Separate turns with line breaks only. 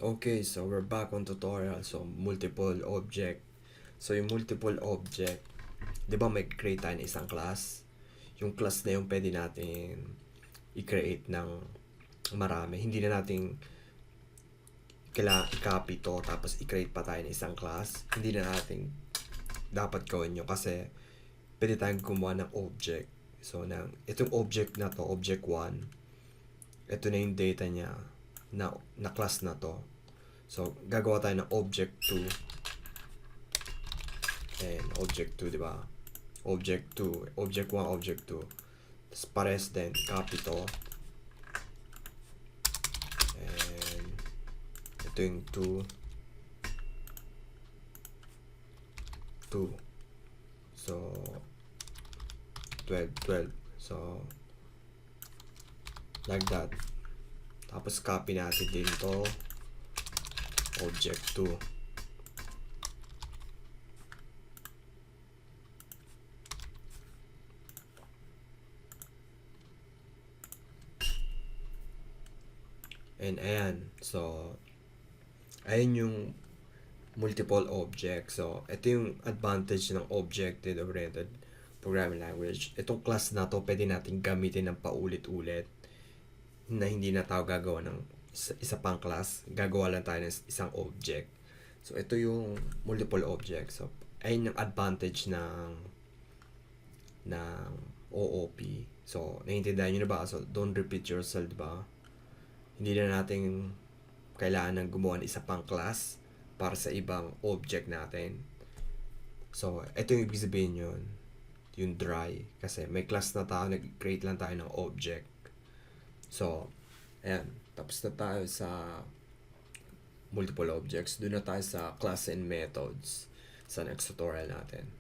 Okay, so we're back on tutorial. So, multiple object. So, yung multiple object, di ba may create tayo ng isang class? Yung class na yung pwede natin i-create ng marami. Hindi na natin kailangan i-copy to tapos i-create pa tayo ng isang class. Hindi na natin dapat gawin yun kasi pwede tayong gumawa ng object. So, itong object na to, object 1, ito na yung data niya na class na to. So, gagawa tayo ng object 2. And object 2, di ba? Object 2, object 1, object 2. Tapos pares din, copy to. And ito yung 2. 2. So, 12, 12. So, like that. Tapos copy natin din to. Object 2. And ayan. So, ayan yung multiple object. So, ito yung advantage ng object-oriented programming language. Itong class na to, pwede natin gamitin ng paulit-ulit na hindi na tayo gagawa ng isa pang class. Gagawa lang tayo ng isang object. So, ito yung multiple object. So, ayun yung advantage ng OOP. So, naiintindihan nyo na ba? So, don't repeat yourself, diba? Hindi na natin kailangan ng gumawa ng isa pang class para sa ibang object natin. So, ito yung ibig sabihin yun. Yung dry. Kasi may class na tayo, nag-create lang tayo ng object. So, ayan. Tapos na tayo sa multiple objects. Doon na tayo sa class and methods sa next tutorial natin.